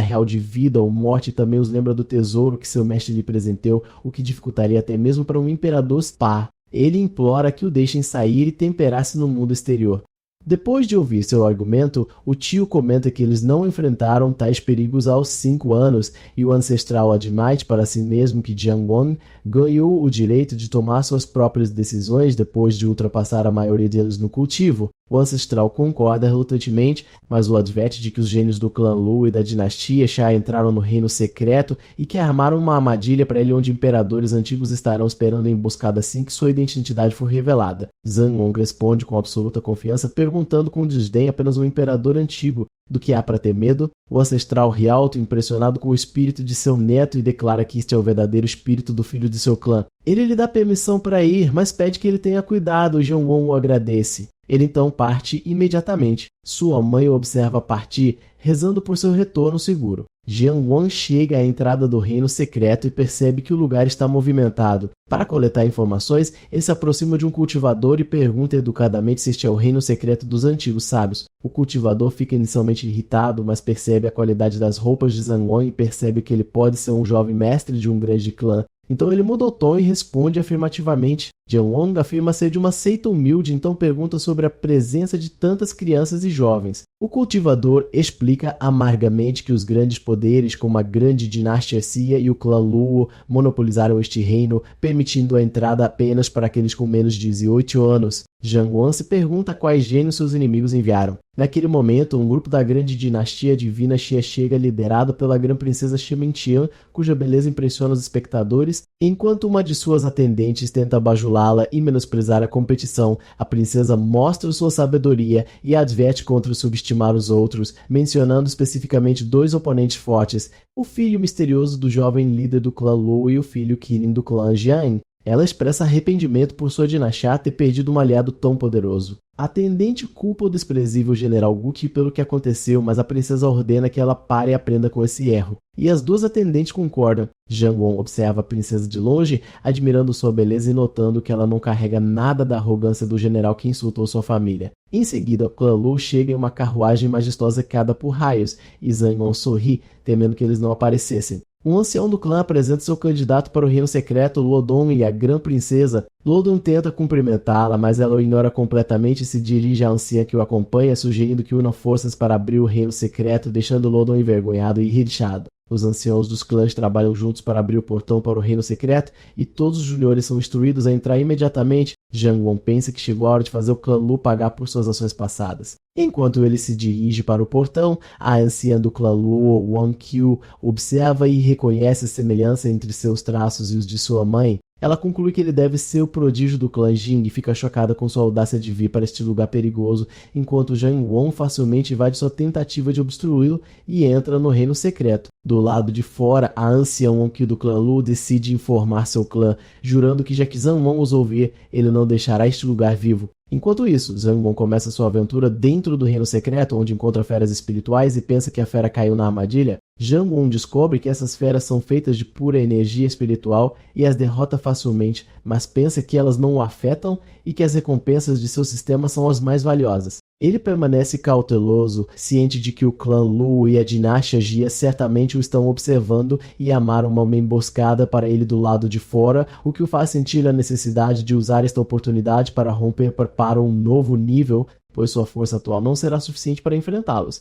[SPEAKER 1] real de vida ou morte e também os lembra do tesouro que seu mestre lhe presenteou, o que dificultaria até mesmo para um imperador Spa. Ele implora que o deixem sair e temperar-se no mundo exterior. Depois de ouvir seu argumento, o tio comenta que eles não enfrentaram tais perigos aos 5 anos e o ancestral admite para si mesmo que Jian-Wan ganhou o direito de tomar suas próprias decisões depois de ultrapassar a maioria deles no cultivo. O ancestral concorda relutantemente, mas o adverte de que os gênios do clã Lu e da dinastia Xia entraram no reino secreto e que armaram uma armadilha para ele onde imperadores antigos estarão esperando em emboscada assim que sua identidade for revelada. Zhang Wong responde com absoluta confiança, perguntando com desdém apenas um imperador antigo do que há para ter medo. O ancestral Rialto, impressionado com o espírito de seu neto, e declara que este é o verdadeiro espírito do filho de seu clã. Ele lhe dá permissão para ir, mas pede que ele tenha cuidado. Jian-Wan o agradece. Ele então parte imediatamente. Sua mãe o observa partir, rezando por seu retorno seguro. Jian-Wan chega à entrada do reino secreto e percebe que o lugar está movimentado. Para coletar informações, ele se aproxima de um cultivador e pergunta educadamente se este é o reino secreto dos antigos sábios. O cultivador fica inicialmente irritado, mas percebe a qualidade das roupas de Zhang Wan e percebe que ele pode ser um jovem mestre de um grande clã. Então ele muda o tom e responde afirmativamente. Jian-Wan afirma ser de uma seita humilde, então pergunta sobre a presença de tantas crianças e jovens. O cultivador explica amargamente que os grandes poderes, como a grande dinastia Xia e o clã Luo, monopolizaram este reino, permitindo a entrada apenas para aqueles com menos de 18 anos. Jian-Wan se pergunta quais gênios seus inimigos enviaram. Naquele momento, um grupo da grande dinastia divina Xia chega liderado pela grã princesa Ximenqian, cuja beleza impressiona os espectadores, enquanto uma de suas atendentes tenta bajulá-la e menosprezar a competição. A princesa mostra sua sabedoria e adverte contra subestimar os outros, mencionando especificamente 2 oponentes fortes, o filho misterioso do jovem líder do clã Luo e o filho Kirin do clã Jian. Ela expressa arrependimento por sua dinastia ter perdido um aliado tão poderoso. A atendente culpa o desprezível general Guqi pelo que aconteceu, mas a princesa ordena que ela pare e aprenda com esse erro. E as 2 atendentes concordam. Jian-Wan observa a princesa de longe, admirando sua beleza e notando que ela não carrega nada da arrogância do general que insultou sua família. Em seguida, o clã Lu chega em uma carruagem majestosa guiada por raios, e Zhang-Wan sorri, temendo que eles não aparecessem. Um ancião do clã apresenta seu candidato para o reino secreto, Luodong, e a grã princesa. Luodong tenta cumprimentá-la, mas ela o ignora completamente e se dirige à anciã que o acompanha, sugerindo que unam forças para abrir o reino secreto, deixando Luodong envergonhado e irritado. Os anciãos dos clãs trabalham juntos para abrir o portão para o reino secreto e todos os juniores são instruídos a entrar imediatamente. Jian-Wan pensa que chegou a hora de fazer o clã Lu pagar por suas ações passadas. Enquanto ele se dirige para o portão, a anciã do clã Lu, Wang Qiu, observa e reconhece a semelhança entre seus traços e os de sua mãe. Ela conclui que ele deve ser o prodígio do clã Jing e fica chocada com sua audácia de vir para este lugar perigoso, enquanto Jian-Wan facilmente evade sua tentativa de obstruí-lo e entra no reino secreto. Do lado de fora, a anciã Wang Qiu do clã Lu decide informar seu clã, jurando que já que Zhang Wan os ouvir, ele não deixará este lugar vivo. Enquanto isso, Zhang Wan começa sua aventura dentro do reino secreto, onde encontra feras espirituais e pensa que a fera caiu na armadilha. Zhang Wan descobre que essas feras são feitas de pura energia espiritual e as derrota facilmente, mas pensa que elas não o afetam e que as recompensas de seu sistema são as mais valiosas. Ele permanece cauteloso, ciente de que o clã Lu e a dinastia Jia certamente o estão observando e amaram uma emboscada para ele do lado de fora, o que o faz sentir a necessidade de usar esta oportunidade para romper para um novo nível, pois sua força atual não será suficiente para enfrentá-los.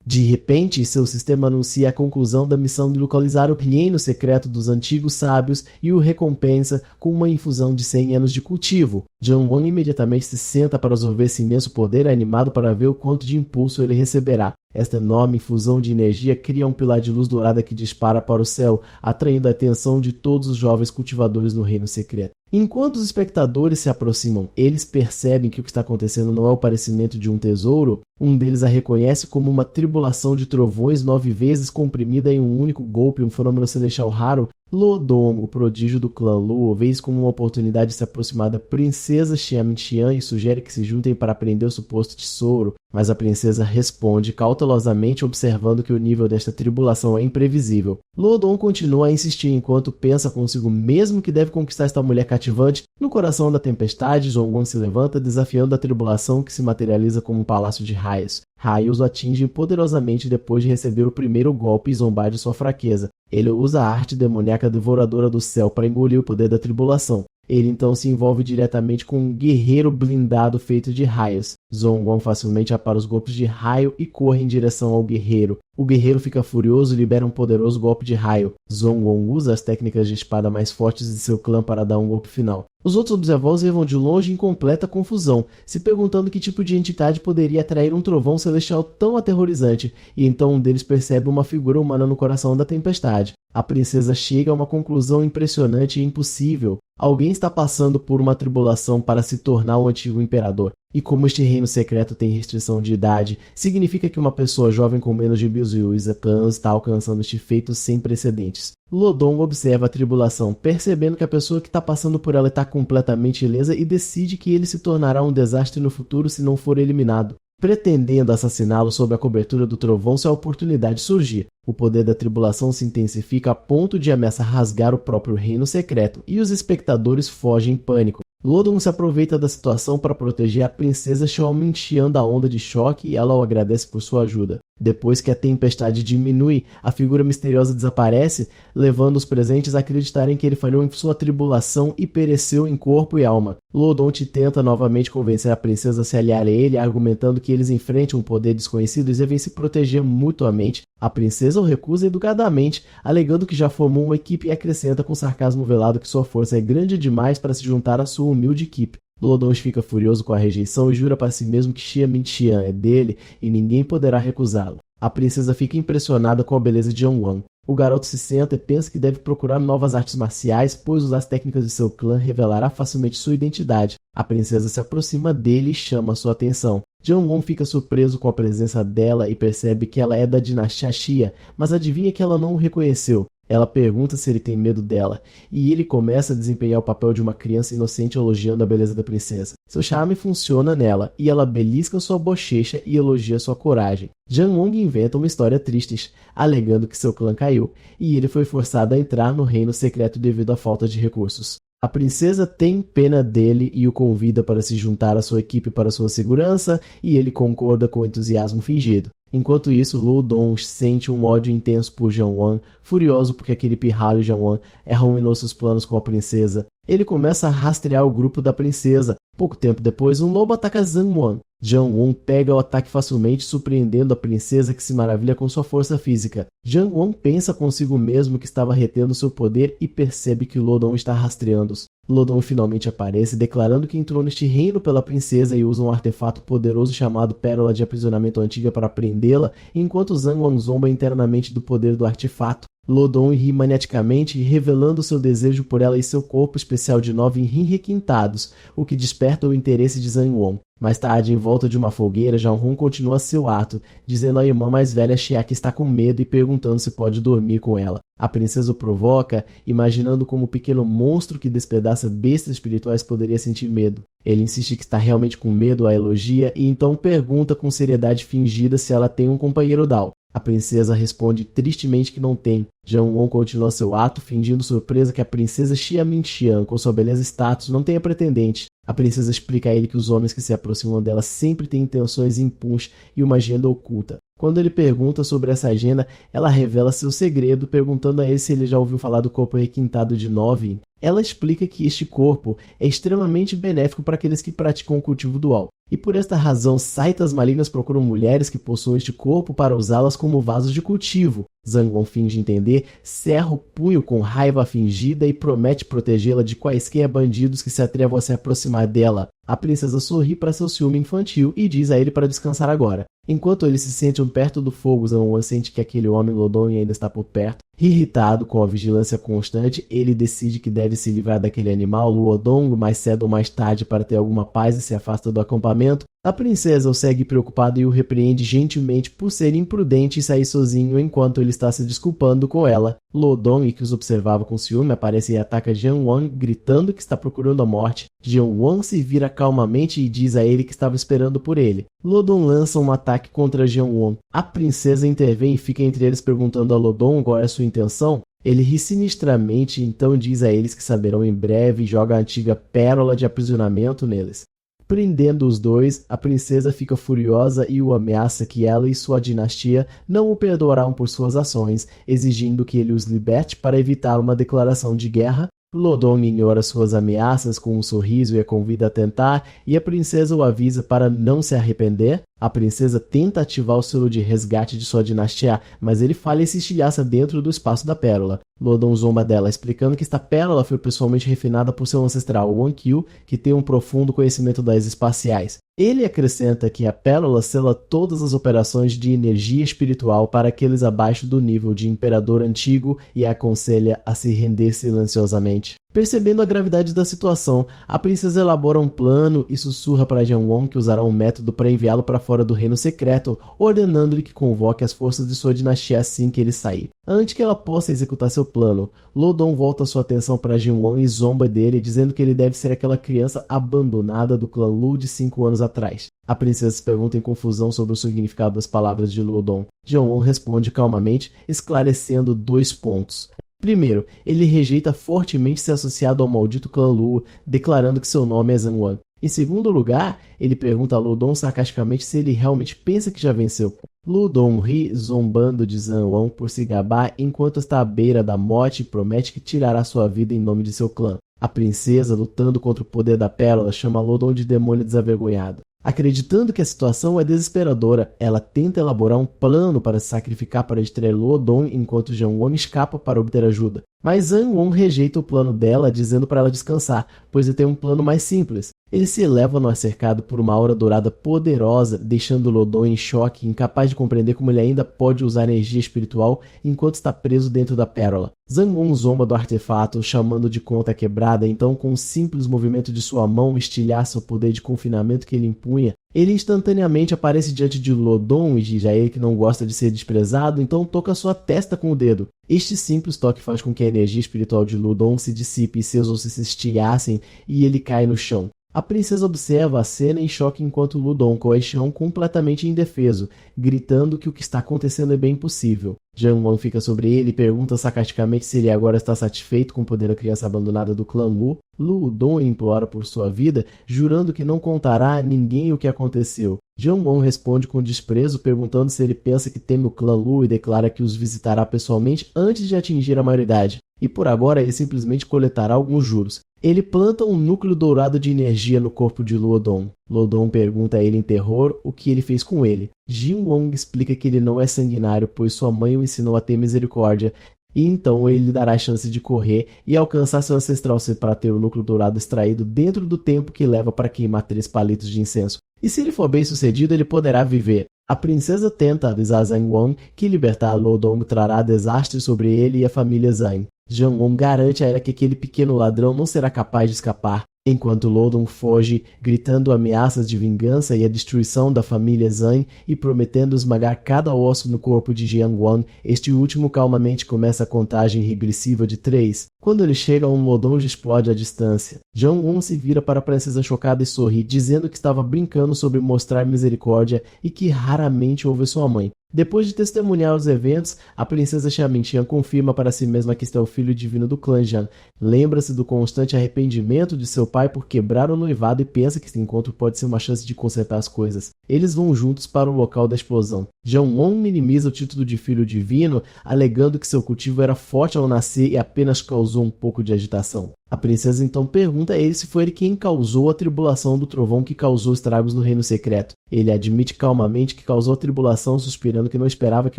[SPEAKER 1] De repente, seu sistema anuncia a conclusão da missão de localizar o reino secreto dos antigos sábios e o recompensa com uma infusão de 100 anos de cultivo. Jian-Wan imediatamente se senta para absorver esse imenso poder, animado para ver o quanto de impulso ele receberá. Esta enorme infusão de energia cria um pilar de luz dourada que dispara para o céu, atraindo a atenção de todos os jovens cultivadores no reino secreto. Enquanto os espectadores se aproximam, eles percebem que o que está acontecendo não é o parecimento de um tesouro. Um deles a reconhece como uma tribulação de trovões 9 vezes comprimida em um único golpe, um fenômeno celestial raro. Lodong, o prodígio do clã Luo, vê isso como uma oportunidade de se aproximar da princesa Xiamintian e sugere que se juntem para prender o suposto tesouro, mas a princesa responde cautelosamente, observando que o nível desta tribulação é imprevisível. Lodong continua a insistir enquanto pensa consigo mesmo que deve conquistar esta mulher cativante. No coração da tempestade, Zhongguang se levanta desafiando a tribulação que se materializa como um palácio de raios. Raios o atingem poderosamente depois de receber o primeiro golpe e zombar de sua fraqueza. Ele usa a arte demoníaca devoradora do céu para engolir o poder da tribulação. Ele então se envolve diretamente com um guerreiro blindado feito de raios. Zhongguang facilmente apara os golpes de raio e corre em direção ao guerreiro. O guerreiro fica furioso e libera um poderoso golpe de raio. Zhongguang usa as técnicas de espada mais fortes de seu clã para dar um golpe final. Os outros observam de longe em completa confusão, se perguntando que tipo de entidade poderia atrair um trovão celestial tão aterrorizante, e então um deles percebe uma figura humana no coração da tempestade. A princesa chega a uma conclusão impressionante e impossível. Alguém está passando por uma tribulação para se tornar o antigo imperador. E como este reino secreto tem restrição de idade, significa que uma pessoa jovem com menos de 18 anos está alcançando este feito sem precedentes. Lodong observa a tribulação, percebendo que a pessoa que está passando por ela está completamente ilesa e decide que ele se tornará um desastre no futuro se não for eliminado. Pretendendo assassiná-lo sob a cobertura do trovão se a oportunidade surgir. O poder da tribulação se intensifica a ponto de ameaçar rasgar o próprio reino secreto, e os espectadores fogem em pânico. Lodong se aproveita da situação para proteger a princesa Xiaomintian da onda de choque e ela o agradece por sua ajuda. Depois que a tempestade diminui, a figura misteriosa desaparece, levando os presentes a acreditarem que ele falhou em sua tribulação e pereceu em corpo e alma. Lodong tenta novamente convencer a princesa a se aliar a ele, argumentando que eles enfrentam um poder desconhecido e devem se proteger mutuamente. A princesa o recusa educadamente, alegando que já formou uma equipe e acrescenta com sarcasmo velado que sua força é grande demais para se juntar à sua humilde equipe. Lodong fica furioso com a rejeição e jura para si mesmo que Xiamintian é dele e ninguém poderá recusá-lo. A princesa fica impressionada com a beleza de Zhongguang. O garoto se senta e pensa que deve procurar novas artes marciais, pois usar as técnicas de seu clã revelará facilmente sua identidade. A princesa se aproxima dele e chama sua atenção. Zhongguang fica surpreso com a presença dela e percebe que ela é da dinastia Xia, mas adivinha que ela não o reconheceu. Ela pergunta se ele tem medo dela, e ele começa a desempenhar o papel de uma criança inocente elogiando a beleza da princesa. Seu charme funciona nela, e ela belisca sua bochecha e elogia sua coragem. Zhongguang inventa uma história triste, alegando que seu clã caiu, e ele foi forçado a entrar no reino secreto devido à falta de recursos. A princesa tem pena dele e o convida para se juntar à sua equipe para sua segurança, e ele concorda com entusiasmo fingido. Enquanto isso, Lodong sente um ódio intenso por Zhongguang, furioso porque aquele pirralho Zhongguang arruinou seus planos com a princesa. Ele começa a rastrear o grupo da princesa. Pouco tempo depois, um lobo ataca Zhongguang. Zhongguang pega o ataque facilmente, surpreendendo a princesa que se maravilha com sua força física. Zhongguang pensa consigo mesmo que estava retendo seu poder e percebe que Lodong está rastreando-os. Lodong finalmente aparece, declarando que entrou neste reino pela princesa e usa um artefato poderoso chamado Pérola de Aprisionamento Antiga para prendê-la, enquanto Zhongguang zomba internamente do poder do artefato. Lodong ri maniaticamente, revelando seu desejo por ela e seu corpo especial de 9 rim requintados, o que desperta o interesse de Zhongguang. Mais tarde, em volta de uma fogueira, Zhongguang continua seu ato, dizendo à irmã mais velha Xia que está com medo e perguntando se pode dormir com ela. A princesa o provoca, imaginando como o pequeno monstro que despedaça bestas espirituais poderia sentir medo. Ele insiste que está realmente com medo, a elogia e então pergunta com seriedade fingida se ela tem um companheiro Dao. A princesa responde tristemente que não tem. Zhongguang continua seu ato, fingindo surpresa que a princesa Xiamintian, com sua beleza e status, não tenha pretendente. A princesa explica a ele que os homens que se aproximam dela sempre têm intenções impunes e uma agenda oculta. Quando ele pergunta sobre essa agenda, ela revela seu segredo, perguntando a ele se ele já ouviu falar do corpo requintado de 9. Ela explica que este corpo é extremamente benéfico para aqueles que praticam o cultivo dual. E por esta razão, saitas malignas procuram mulheres que possuem este corpo para usá-las como vasos de cultivo. Zhongguang finge entender, cerra o punho com raiva fingida e promete protegê-la de quaisquer bandidos que se atrevam a se aproximar dela. A princesa sorri para seu ciúme infantil e diz a ele para descansar agora. Enquanto eles se sentam perto do fogo, Zhongguang sente que aquele homem Lodong ainda está por perto. Irritado com a vigilância constante, ele decide que deve se livrar daquele animal Luodong mais cedo ou mais tarde para ter alguma paz e se afasta do acampamento. A princesa o segue preocupada e o repreende gentilmente por ser imprudente e sair sozinho enquanto ele está se desculpando com ela. Luodong, que os observava com ciúme, aparece e ataca Jiang Wan, gritando que está procurando a morte. Jiang Wan se vira calmamente e diz a ele que estava esperando por ele. Luodong lança um ataque contra Jiang Wan. A princesa intervém e fica entre eles perguntando a Luodong qual é a sua intenção. Ele ri sinistramente e então diz a eles que saberão em breve e joga a antiga pérola de aprisionamento neles. Prendendo os dois, a princesa fica furiosa e o ameaça que ela e sua dinastia não o perdoarão por suas ações, exigindo que ele os liberte para evitar uma declaração de guerra. Luodong ignora suas ameaças com um sorriso e a convida a tentar, e a princesa o avisa para não se arrepender. A princesa tenta ativar o selo de resgate de sua dinastia, mas ele falha e se estilhaça dentro do espaço da pérola. Luodong zomba dela, explicando que esta pérola foi pessoalmente refinada por seu ancestral Wan Qiu, que tem um profundo conhecimento das espaciais. Ele acrescenta que a pérola sela todas as operações de energia espiritual para aqueles abaixo do nível de imperador antigo e a aconselha a se render silenciosamente. Percebendo a gravidade da situação, a princesa elabora um plano e sussurra para Jiang Wan que usará um método para enviá-lo para fora do reino secreto, ordenando-lhe que convoque as forças de sua dinastia assim que ele sair. Antes que ela possa executar seu plano, Luodong volta sua atenção para Jiang Wan e zomba dele, dizendo que ele deve ser aquela criança abandonada do clã Lu de 5 anos atrás. A princesa se pergunta em confusão sobre o significado das palavras de Luodong. Jiang Wan responde calmamente, esclarecendo 2 pontos. Primeiro, ele rejeita fortemente ser associado ao maldito clã Lu, declarando que seu nome é Zhang Wan. Em segundo lugar, ele pergunta a Luodong sarcasticamente se ele realmente pensa que já venceu. Luodong ri, zombando de Zhang Wan por se gabar enquanto está à beira da morte e promete que tirará sua vida em nome de seu clã. A princesa, lutando contra o poder da pérola, chama Luodong de demônio desavergonhado. Acreditando que a situação é desesperadora, ela tenta elaborar um plano para se sacrificar para distrair Luodong enquanto Jiang Wan escapa para obter ajuda. Mas Zhang Wan rejeita o plano dela, dizendo para ela descansar, pois ele tem um plano mais simples. Ele se eleva no ar cercado por uma aura dourada poderosa, deixando Luodong em choque, incapaz de compreender como ele ainda pode usar energia espiritual enquanto está preso dentro da pérola. Zhang Wan zomba do artefato, chamando de conta quebrada, então com um simples movimento de sua mão estilhaça o poder de confinamento que ele impunha. Ele instantaneamente aparece diante de Luodong e diz a ele que não gosta de ser desprezado, então toca sua testa com o dedo. Este simples toque faz com que a energia espiritual de Luodong se dissipe e seus ossos se estilhacem e ele cai no chão. A princesa observa a cena em choque enquanto Luodong cai ao chão completamente indefeso, gritando que o que está acontecendo é bem impossível. Jiang Wan fica sobre ele e pergunta sarcasticamente se ele agora está satisfeito com o poder da criança abandonada do clã Lu. Luodong implora por sua vida, jurando que não contará a ninguém o que aconteceu. Jiang Wan responde com desprezo, perguntando se ele pensa que teme o clã Lu e declara que os visitará pessoalmente antes de atingir a maioridade. E por agora ele simplesmente coletará alguns juros. Ele planta um núcleo dourado de energia no corpo de Luodong. Luodong pergunta a ele em terror o que ele fez com ele. Jiang Wan explica que ele não é sanguinário, pois sua mãe o ensinou a ter misericórdia, e então ele lhe dará a chance de correr e alcançar seu ancestral para ter o núcleo dourado extraído dentro do tempo que leva para queimar 3 palitos de incenso. E se ele for bem sucedido, ele poderá viver. A princesa tenta avisar Zhang Wan que libertar Luodong trará desastre sobre ele e a família Zhang. Jiang Wan garante a ela que aquele pequeno ladrão não será capaz de escapar, enquanto Luodong foge, gritando ameaças de vingança e a destruição da família Zhang e prometendo esmagar cada osso no corpo de Jiang Wan. Este último calmamente começa a contagem regressiva de 3. Quando ele chega, Luodong explode à distância. Jiang Wan se vira para a princesa chocada e sorri, dizendo que estava brincando sobre mostrar misericórdia e que raramente ouve sua mãe. Depois de testemunhar os eventos, a princesa Xiamintian confirma para si mesma que este é o filho divino do clã Zhang. Lembra-se do constante arrependimento de seu pai por quebrar o noivado e pensa que este encontro pode ser uma chance de consertar as coisas. Eles vão juntos para o local da explosão. Jiang Wan minimiza o título de filho divino, alegando que seu cultivo era forte ao nascer e apenas causou um pouco de agitação. A princesa então pergunta a ele se foi ele quem causou a tribulação do trovão que causou estragos no reino secreto. Ele admite calmamente que causou a tribulação, suspirando que não esperava que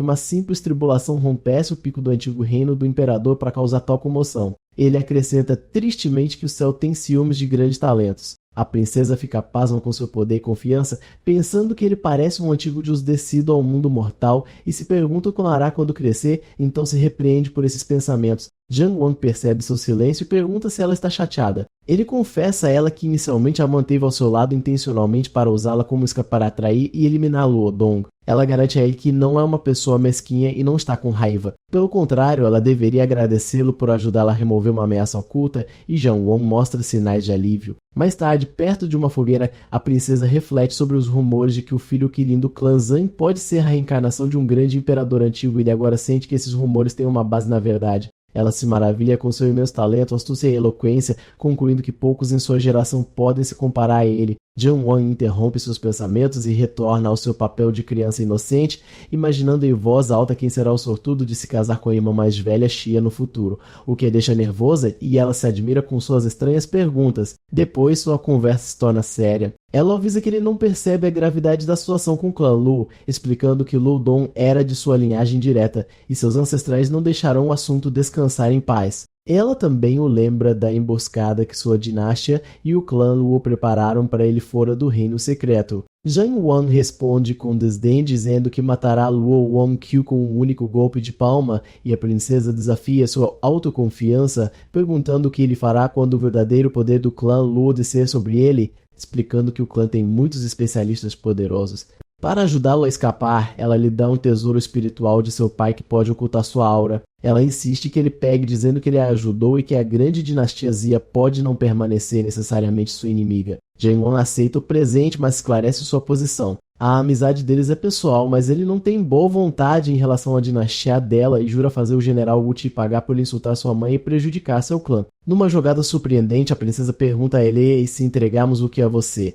[SPEAKER 1] uma simples tribulação rompesse o pico do antigo reino do imperador para causar tal comoção. Ele acrescenta tristemente que o céu tem ciúmes de grandes talentos. A princesa fica pasma com seu poder e confiança, pensando que ele parece um antigo deus descido ao mundo mortal e se pergunta o que hará quando crescer, então se repreende por esses pensamentos. Jiang Wang percebe seu silêncio e pergunta se ela está chateada. Ele confessa a ela que inicialmente a manteve ao seu lado intencionalmente para usá-la como isca para atrair e eliminar Luo Dong. Ela garante a ele que não é uma pessoa mesquinha e não está com raiva. Pelo contrário, ela deveria agradecê-lo por ajudá-la a remover uma ameaça oculta e Jiang Wang mostra sinais de alívio. Mais tarde, perto de uma fogueira, a princesa reflete sobre os rumores de que o filho Qilin do clã Zhang pode ser a reencarnação de um grande imperador antigo e ele agora sente que esses rumores têm uma base na verdade. Ela se maravilha com seu imenso talento, astúcia e eloquência, concluindo que poucos em sua geração podem se comparar a ele. Jiang Wang interrompe seus pensamentos e retorna ao seu papel de criança inocente, imaginando em voz alta quem será o sortudo de se casar com a irmã mais velha, Xia, no futuro, o que a deixa nervosa e ela se admira com suas estranhas perguntas. Depois, sua conversa se torna séria. Ela avisa que ele não percebe a gravidade da situação com o clã Lu, explicando que Lu Dong era de sua linhagem direta e seus ancestrais não deixarão o assunto descansar em paz. Ela também o lembra da emboscada que sua dinastia e o clã Luo prepararam para ele fora do reino secreto. Jiang Wang responde com desdém dizendo que matará Luo Wangqiu com um único golpe de palma e a princesa desafia sua autoconfiança, perguntando o que ele fará quando o verdadeiro poder do clã Luo descer sobre ele, explicando que o clã tem muitos especialistas poderosos. Para ajudá-lo a escapar, ela lhe dá um tesouro espiritual de seu pai que pode ocultar sua aura. Ela insiste que ele pegue dizendo que ele a ajudou e que a grande dinastia Xia pode não permanecer necessariamente sua inimiga. Jiang Wang aceita o presente, mas esclarece sua posição. A amizade deles é pessoal, mas ele não tem boa vontade em relação à dinastia dela e jura fazer o general Wu Ti pagar por insultar sua mãe e prejudicar seu clã. Numa jogada surpreendente, a princesa pergunta a ele: "E se entregarmos o que a você?"